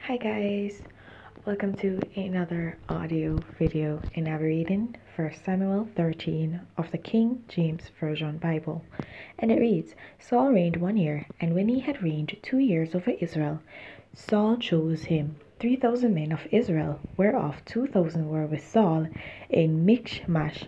Hi guys, welcome to another audio video and I'll be reading 1 Samuel 13 of the King James Version Bible. And it reads, Saul reigned 1 year, and when he had reigned 2 years over Israel, Saul chose him 3,000 men of Israel, whereof 2,000 were with Saul in Michmash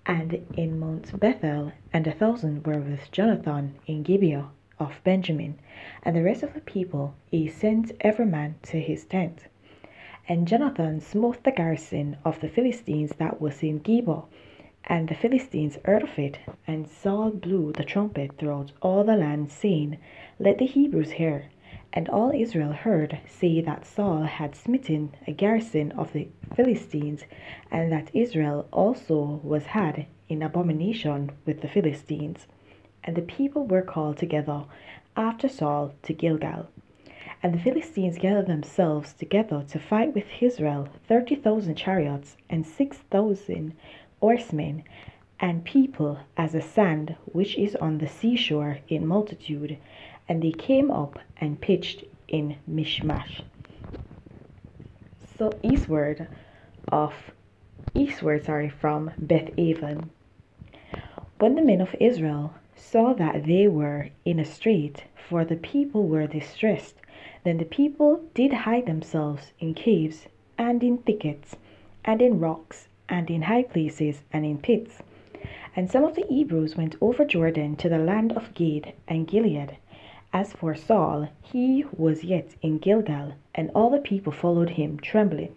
and in Mount Bethel, and 1,000 were with Jonathan in Gibeah of Benjamin, and the rest of the people he sent every man to his tent. And Jonathan smote the garrison of the Philistines that was in Gibeah, and the Philistines heard of it, and Saul blew the trumpet throughout all the land, saying, Let the Hebrews hear. And all Israel heard say that Saul had smitten a garrison of the Philistines, and that Israel also was had in abomination with the Philistines. And the people were called together after Saul to Gilgal. And the Philistines gathered themselves together to fight with Israel 30,000 chariots and 6,000 horsemen, and people as the sand which is on the seashore in multitude. And they came up and pitched in Michmash. So eastward from Beth-aven. When the men of Israel saw that they were in a strait, for the people were distressed, then the people did hide themselves in caves, and in thickets, and in rocks, and in high places, and in pits. And some of the Hebrews went over Jordan to the land of Gad and Gilead. As for Saul, he was yet in Gilgal, and all the people followed him trembling.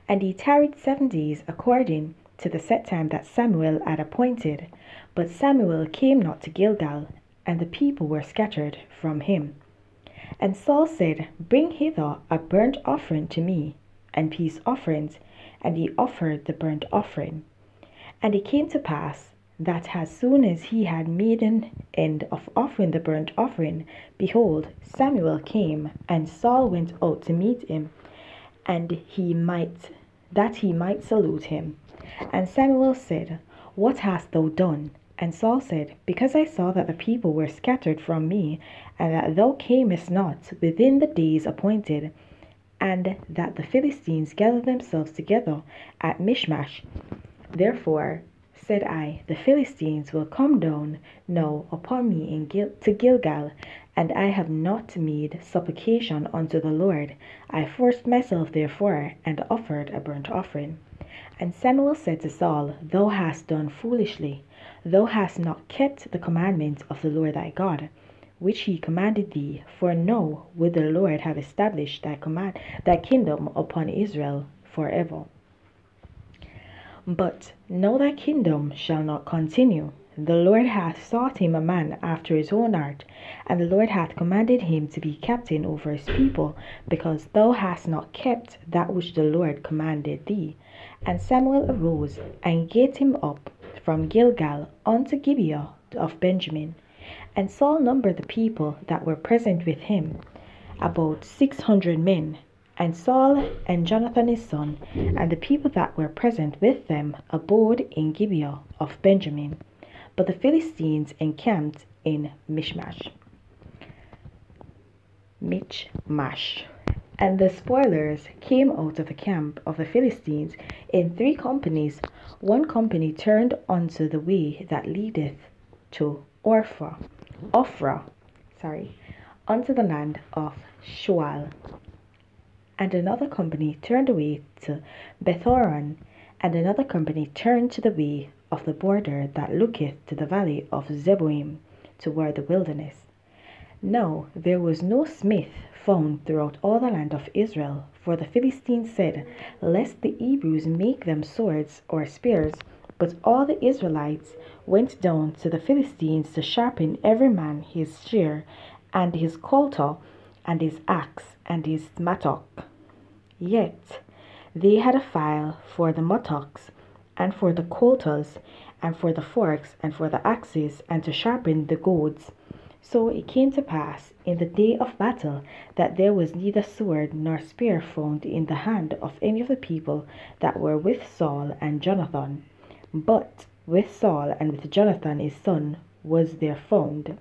And he tarried 7 days according to the set time that Samuel had appointed. But Samuel came not to Gilgal, and the people were scattered from him. And Saul said, Bring hither a burnt offering to me, and peace offerings. And he offered the burnt offering. And it came to pass that as soon as he had made an end of offering the burnt offering, behold, Samuel came, and Saul went out to meet him, and he might salute him. And Samuel said, What hast thou done? And Saul said, Because I saw that the people were scattered from me, and that thou camest not within the days appointed, and that the Philistines gathered themselves together at Michmash. Therefore said I, The Philistines will come down now upon me to Gilgal, and I have not made supplication unto the Lord. I forced myself therefore, and offered a burnt offering. And Samuel said to Saul, Thou hast done foolishly. Thou hast not kept the commandment of the Lord thy God, which he commanded thee. For now would the Lord have established thy kingdom upon Israel forever. But now thy kingdom shall not continue. The Lord hath sought him a man after his own heart, and the Lord hath commanded him to be captain over his people, because thou hast not kept that which the Lord commanded thee. And Samuel arose and gat him up from Gilgal unto Gibeah of Benjamin. And Saul numbered the people that were present with him, about 600 men. And Saul and Jonathan his son, and the people that were present with them, abode in Gibeah of Benjamin. But the Philistines encamped in Michmash. And the spoilers came out of the camp of the Philistines in 3 companies. 1 company turned unto the way that leadeth to Ophrah, unto the land of Shual. And another company turned away to Bethoron, and another company turned to the way of the border that looketh to the valley of Zeboim, toward the wilderness. Now there was no smith found throughout all the land of Israel, for the Philistines said, Lest the Hebrews make them swords or spears. But all the Israelites went down to the Philistines to sharpen every man his shear, and his coulter, and his axe, and his mattock. Yet they had a file for the mattocks, and for the coulters, and for the forks, and for the axes, and to sharpen the goads. So it came to pass in the day of battle that there was neither sword nor spear found in the hand of any of the people that were with Saul and Jonathan, but with Saul and with Jonathan his son was there found.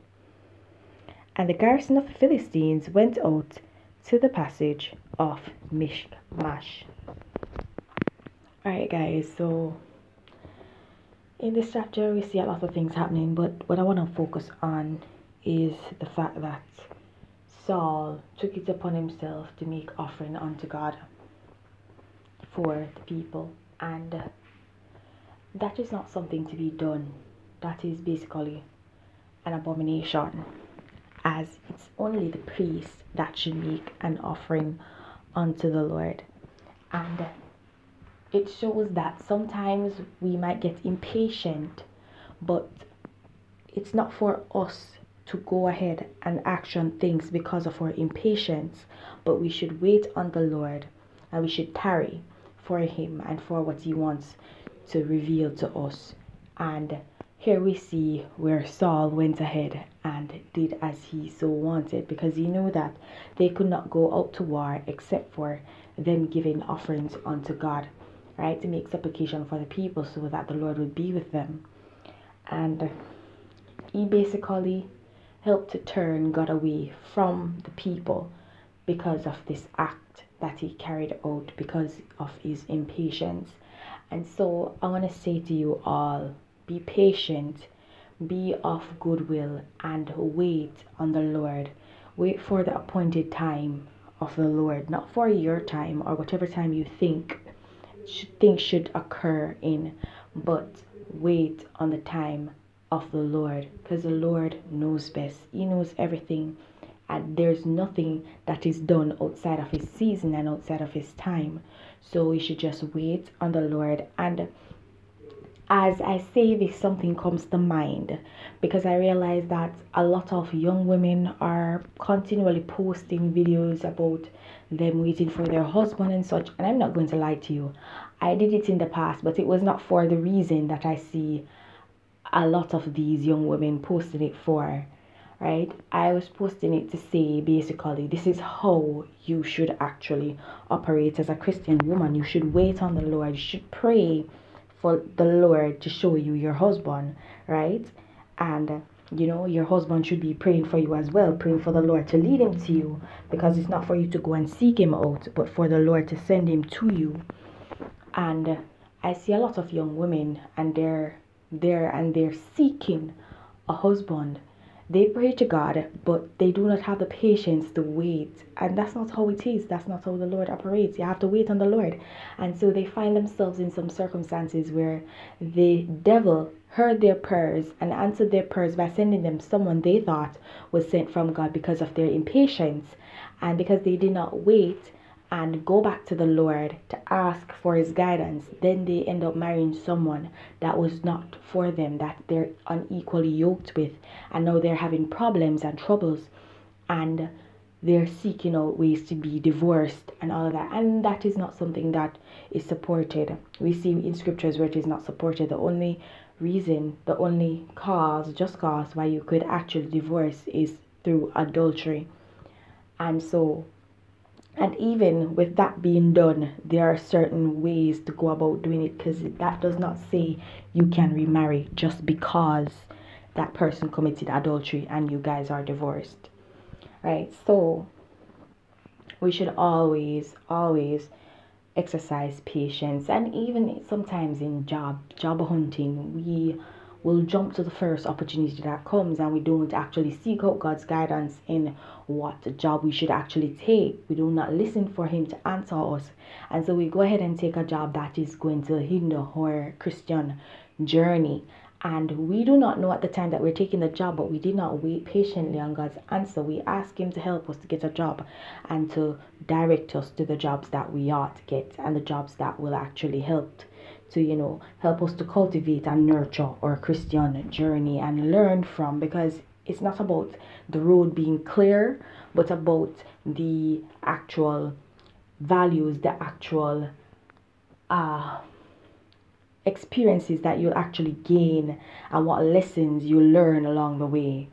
And the garrison of the Philistines went out to the passage of Mishmash. Alright, guys, so in this chapter we see a lot of things happening, but what I want to focus on is the fact that Saul took it upon himself to make offering unto God for the people, and that is not something to be done. That is basically an abomination, as it's only the priest that should make an offering unto the Lord. And it shows that sometimes we might get impatient, but it's not for us to go ahead and action things because of our impatience, but we should wait on the Lord, and we should tarry for him and for what he wants to reveal to us. And here we see where Saul went ahead and did as he so wanted, because he knew that they could not go out to war except for them giving offerings unto God, right, to make supplication for the people so that the Lord would be with them. And he basically helped to turn God away from the people because of this act that he carried out, because of his impatience. And so I want to say to you all, be patient, be of goodwill, and wait on the Lord. Wait for the appointed time of the Lord, not for your time or whatever time you think things should occur in, but wait on the time of the Lord, because the Lord knows best. He knows everything, and there's nothing that is done outside of his season and outside of his time. So we should just wait on the Lord. And as I say this, something comes to mind, because I realize that a lot of young women are continually posting videos about them waiting for their husband and such. And I'm not going to lie to you, I did it in the past, but it was not for the reason that I see a lot of these young women posting it for, right? I was posting it to say basically this is how you should actually operate as a Christian woman. You should wait on the Lord. You should pray for the Lord to show you your husband, right? And your husband should be praying for you as well, praying for the Lord to lead him to you, because it's not for you to go and seek him out, but for the Lord to send him to you. And I see a lot of young women, and they're seeking a husband. They pray to God, but they do not have the patience to wait. And that's not how it is. That's not how the Lord operates. You have to wait on the Lord. And so they find themselves in some circumstances where the devil heard their prayers and answered their prayers by sending them someone they thought was sent from God, because of their impatience and because they did not wait and go back to the Lord to ask for his guidance. Then they end up marrying someone that was not for them, that they're unequally yoked with, and now they're having problems and troubles, and they're seeking out ways to be divorced and all of that. And that is not something that is supported. We see in scriptures where it is not supported. The only reason, the only cause, just cause why you could actually divorce is through adultery. And so, and even with that being done, there are certain ways to go about doing it, because that does not say you can remarry just because that person committed adultery and you guys are divorced, right? So we should always exercise patience. And even sometimes in job hunting, we will jump to the first opportunity that comes, and we don't actually seek out God's guidance in what job we should actually take. We do not listen for him to answer us, and so we go ahead and take a job that is going to hinder our Christian journey. And we do not know at the time that we're taking the job, but we did not wait patiently on God's answer. We ask him to help us to get a job and to direct us to the jobs that we ought to get, and the jobs that will actually help to help us to cultivate and nurture our Christian journey and learn from, because it's not about the road being clear, but about the actual values, the actual experiences that you'll actually gain, and what lessons you learn along the way.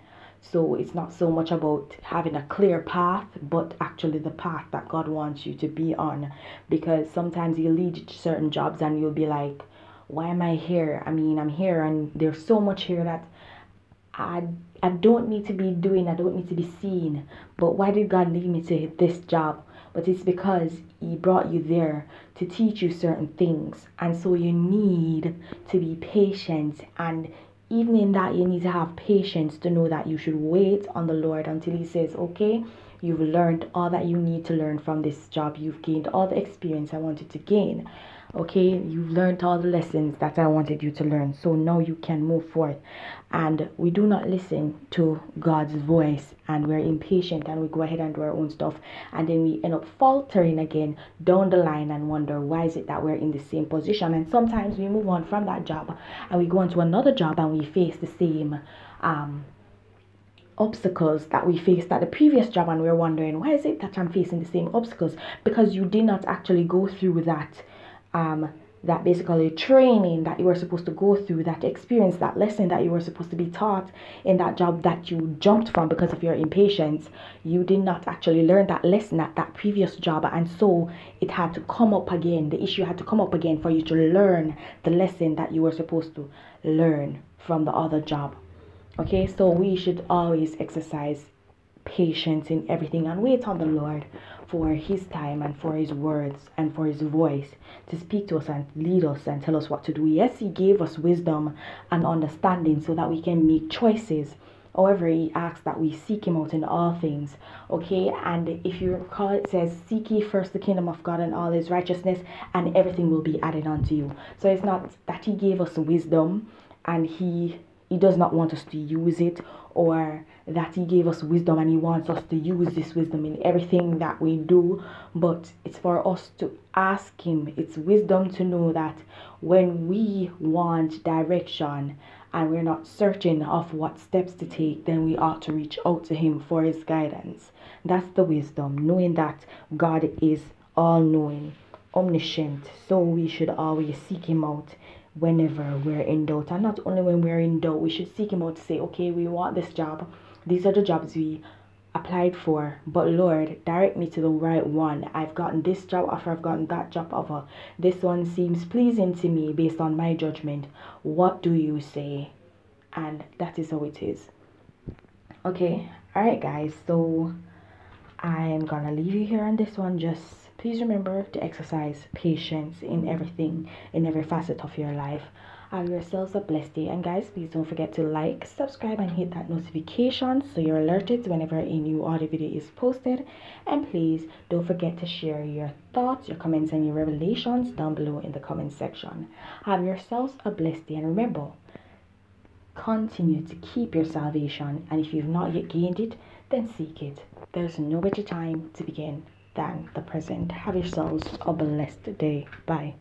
So it's not so much about having a clear path, but actually the path that God wants you to be on. Because sometimes he'll lead you to certain jobs and you'll be like, why am I here? I mean, I'm here and there's so much here that I I don't need to be doing, I don't need to be seen. But why did God lead me to this job? But it's because He brought you there to teach you certain things. And so you need to be patient. And even in that, you need to have patience to know that you should wait on the Lord until He says, okay, you've learned all that you need to learn from this job. You've gained all the experience I wanted to gain. Okay, you've learned all the lessons that I wanted you to learn. So now you can move forth. And we do not listen to God's voice, and we're impatient and we go ahead and do our own stuff. And then we end up faltering again down the line and wonder why is it that we're in the same position. And sometimes we move on from that job and we go into another job and we face the same obstacles that we faced at the previous job, and we're wondering why is it that I'm facing the same obstacles, because you did not actually go through that basically training that you were supposed to go through, that experience, that lesson that you were supposed to be taught in that job that you jumped from because of your impatience. You did not actually learn that lesson at that previous job, and so it had to come up again. The issue had to come up again for you to learn the lesson that you were supposed to learn from the other job. Okay, so we should always exercise patience in everything and wait on the Lord for His time and for His words and for His voice to speak to us and lead us and tell us what to do. Yes, He gave us wisdom and understanding so that we can make choices. However, He asks that we seek Him out in all things. Okay, and if you recall, it says, seek ye first the kingdom of God and all His righteousness, and everything will be added unto you. So it's not that He gave us wisdom and He does not want us to use it, or that He gave us wisdom and He wants us to use this wisdom in everything that we do, but it's for us to ask Him. It's wisdom to know that when we want direction and we're not certain of what steps to take, then we ought to reach out to Him for His guidance. That's the wisdom, knowing that God is all-knowing, omniscient, so we should always seek Him out whenever we're in doubt. And not only when we're in doubt, we should seek Him out to say, okay, we want this job, these are the jobs we applied for, but Lord, direct me to the right one. I've gotten this job offer, I've gotten that job offer, this one seems pleasing to me based on my judgment. What do you say? And that is how it is. Okay, all right guys, so I'm gonna leave you here on this one. Just please remember to exercise patience in everything, in every facet of your life. Have yourselves a blessed day. And guys, please don't forget to like, subscribe, and hit that notification so you're alerted whenever a new audio video is posted. And please don't forget to share your thoughts, your comments, and your revelations down below in the comment section. Have yourselves a blessed day, and remember, continue to keep your salvation. And if you've not yet gained it, then seek it. There's no better time to begin than the present. Have yourselves a blessed day. Bye.